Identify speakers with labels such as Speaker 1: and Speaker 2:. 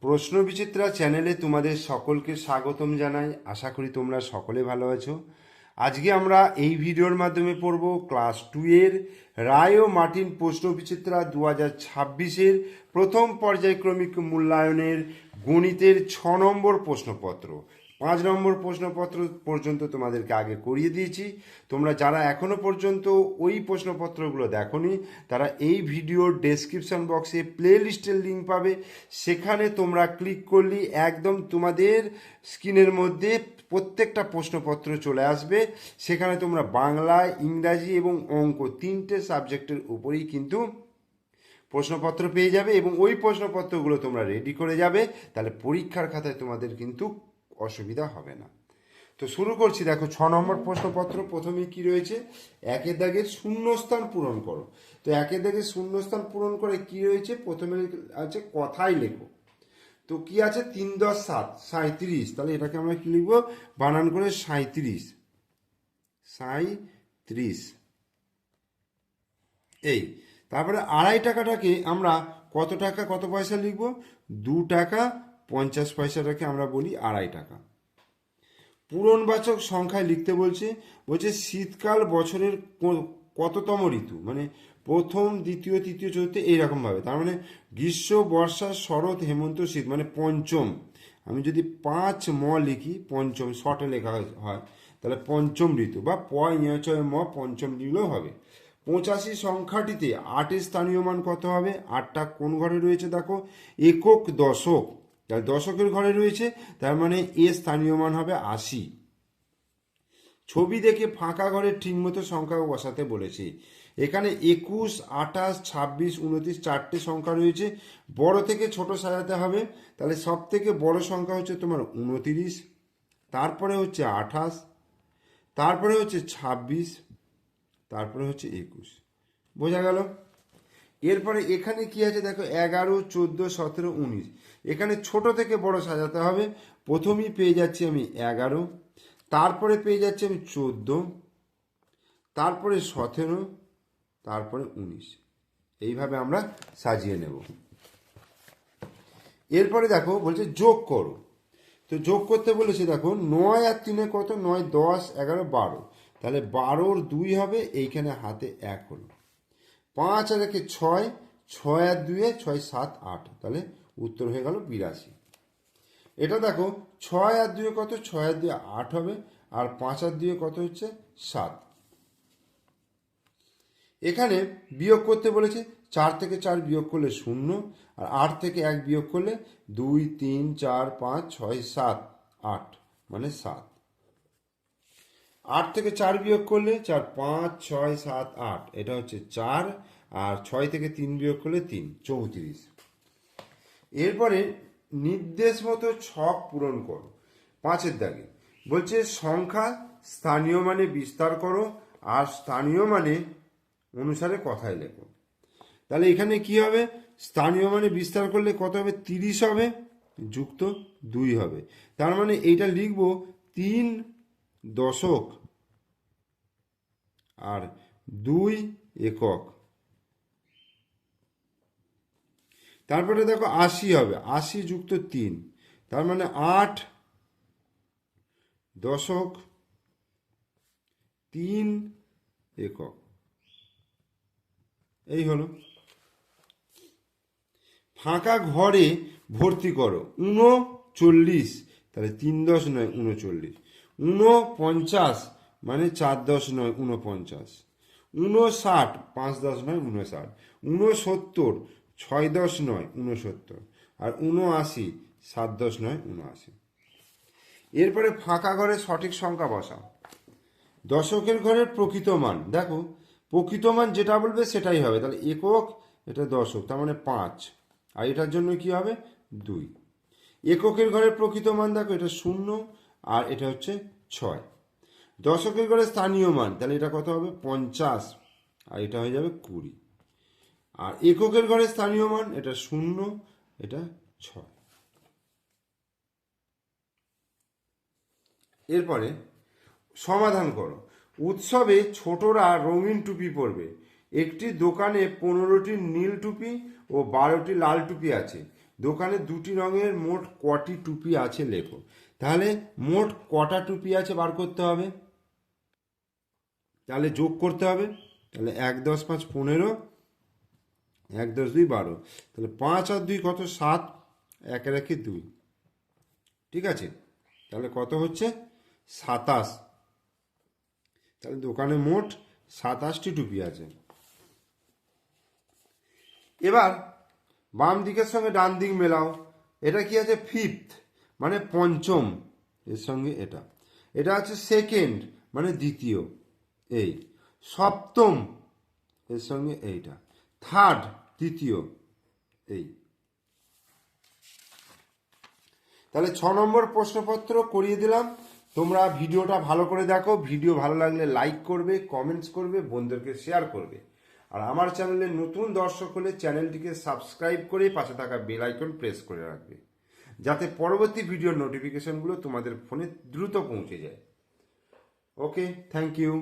Speaker 1: প্রশ্ন বিচিত্রা চ্যানেলে তোমাদের সকলকে স্বাগতম জানাই। আশা করি তোমরা সকলে ভালো আছো। আজকে আমরা এই ভিডিওর মাধ্যমে পড়ব ক্লাস 2 এর রায় ও মার্টিন প্রশ্ন বিচিত্রা 2026-এর প্রথম পর্যায়ক্রমিক মূল্যায়নের গণিতের 6 নম্বর প্রশ্নপত্র। 5 নম্বর প্রশ্নপত্র পর্যন্ত তোমাদেরকে আগে করিয়ে দিয়েছি। তোমরা যারা এখনো পর্যন্ত ওই প্রশ্নপত্রগুলো দেখোনি তারা এই ভিডিওর ডেসক্রিপশন বক্সে প্লে লিস্টের লিঙ্ক পাবে। সেখানে তোমরা ক্লিক করলেই একদম তোমাদের স্ক্রিনের মধ্যে প্রত্যেকটা প্রশ্নপত্র চলে আসবে। সেখানে তোমরা বাংলা, ইংরাজি এবং অঙ্ক 3টে সাবজেক্টের উপরেই কিন্তু প্রশ্নপত্র পেয়ে যাবে এবং ওই প্রশ্নপত্রগুলো তোমরা রেডি করে যাবে। তাহলে পরীক্ষার খাতায় তোমাদের কিন্তু অসুবিধা হবে না। তো শুরু করছি। দেখো 6 নম্বর প্রশ্নপত্র। প্রথমেই কি রয়েছে, একের দাগে শূন্যস্থান পূরণ করো। তো একের দাগে শূন্যস্থান পূরণ করে কি রয়েছে, প্রথমে আছে কথাই লেখো। তো কি আছে, 3 10 7 37। তাহলে এটাকে আমরা কি লিখবো, বানান করে 37 37 এই। তারপরে আড়াই টাকাটাকে আমরা কত টাকা কত পয়সা লিখবো, 2 টাকা 50 পয়সাটাকে আমরা বলি আড়াই টাকা। পূরণবাচক সংখ্যায় লিখতে বলছে শীতকাল বছরের কততম ঋতু, মানে প্রথম, দ্বিতীয়, তৃতীয়, চতুর্থ এইরকমভাবে। তার মানে গ্রীষ্ম, বর্ষা, শরৎ, হেমন্ত, শীত, মানে পঞ্চম। আমি যদি 5 ম লিখি, পঞ্চম শর্টে লেখা হয়, তাহলে পঞ্চম ঋতু বা ম পঞ্চম লিখলেও হবে। 85 সংখ্যাটিতে 8-এর স্থানীয় মান কত হবে, 8টা কোন ঘরে রয়েছে দেখো, একক, দশক। তাহলে দশকের ঘরে রয়েছে, তার মানে এর স্থানীয় মান হবে 80। ছবি দেখে ফাঁকা ঘরে ঠিকমতো সংখ্যা বসাতে বলেছি। এখানে 21, 28, 26, 29 4টে সংখ্যা রয়েছে। বড় থেকে ছোট সাজাতে হবে। তাহলে সব থেকে বড় সংখ্যা হচ্ছে তোমার 29, তারপরে হচ্ছে 28, তারপরে হচ্ছে 26, তারপরে হচ্ছে 21। বোঝা গেল? এরপরে এখানে কি আছে দেখো, 11, 14, 17, 19। এখানে ছোট থেকে বড় সাজাতে হবে। প্রথমেই পেয়ে যাচ্ছি আমি 11, তারপরে পেয়ে যাচ্ছি আমি 14, তারপরে 17, তারপরে 19। এইভাবে আমরা সাজিয়ে নেব। এরপরে দেখো বলছে যোগ করো। তো যোগ করতে বলেছে দেখো, 9 আর 3 কত, 9, 10, 11, 12। তাহলে 12-র 2 হবে, এইখানে হাতে 1 হলো। 5 আর 1 6, 6 আর 2 6, 7, 8। তাহলে উত্তর হয়ে গেল 82। এটা দেখো 6 আর 2 কত, 6 আর 2 8 হবে, আর 5 আর 2 কত হচ্ছে 7। এখানে বিয়োগ করতে বলেছে, 4 থেকে 4 বিয়োগ করলে 0, আর 8 থেকে 1 বিয়োগ করলে 2 3 4 5 6 7 8, মানে 7। 8 থেকে 4 বিয়োগ করলে 4 5 6 7 8, এটা হচ্ছে 4, আর 6 থেকে 3 বিয়োগ করলে 3, 34। এরপরে নির্দেশ মতো ছক পূরণ করো। 5-এর দাগে বলছে সংখ্যা স্থানীয় মানে বিস্তার করো আর স্থানীয় মানে অনুসারে কথায় লেখো। তাহলে এখানে কি হবে, স্থানীয় মানে বিস্তার করলে কত হবে, 30 হবে, যুক্ত 2 হবে। তার মানে এইটা লিখব 3 দশক আর 2 একক। তারপরে দেখো 80 হবে, 80 যুক্ত 3, তার মানে 8 দশক 3 একক। এই হলো। ফাঁকা ঘরে ভর্তি করো 39, তাহলে 3 10 9 39। 49 মানে 4 10 9 49। 59 5 10 9 59। 69 6 10 9 69। আর 79 7 10 9 79। এরপরে ফাঁকা ঘরে সঠিক সংখ্যা বসাও। দশকের ঘরের প্রকৃত মান দেখো, প্রকৃত মান যেটা বলবে সেটাই হবে। তাহলে একক, এটা দশক, তার মানে 5, আর এটার জন্য কি হবে 2। এককের ঘরের প্রকৃত মান দেখো, এটা 0, আর এটা হচ্ছে 6। দশকের ঘরে স্থানীয় মান, তাহলে এটা কত হবে 50, আর এটা হয়ে যাবে 20। আর এককের ঘরে স্থানীয় মান, এটা 0, এটা 6। এরপরে সমাধান করো। উৎসবে ছোটরা রঙিন টুপি পরবে। একটি দোকানে 15টি নীল টুপি ও 12টি লাল টুপি আছে। দোকানে দুটি রঙের মোট কটি টুপি আছে লেখো। তাহলে মোট কটা টুপি আছে বার করতে হবে, তাহলে যোগ করতে হবে। তাহলে 1 10 5 15, 1 10 2 12, তাহলে 5 আর 2 কত, 7, 1 আর 1 2, ঠিক আছে। তাহলে কত হচ্ছে, 27। তাহলে দোকানে মোট 27টি টুপি আছে। এবার বাম দিকের সঙ্গে ডান দিক মেলাও। এটা কি আছে, ফিফথ মানে পঞ্চম, এর সঙ্গে এটা, এটা আছে সেকেন্ড মানে দ্বিতীয়, এই সপ্তম এর সঙ্গে এইটা, থার্ড তৃতীয়, এই। তাহলে 6 নম্বর প্রশ্নপত্র করিয়ে দিলাম। তোমরা ভিডিওটা ভালো করে দেখো, ভিডিও ভালো লাগলে লাইক করবে, কমেন্টস করবে, বন্ধুদেরকে শেয়ার করবে। আর আমার চ্যানেলে নতুন দর্শক হলে চ্যানেলটিকে সাবস্ক্রাইব করে পাশে থাকা বেল আইকন প্রেস করে রাখবে, যাতে পরবর্তী ভিডিওর নোটিফিকেশনগুলো তোমাদের ফোনে দ্রুত পৌঁছে যায়। ওকে, থ্যাংক ইউ।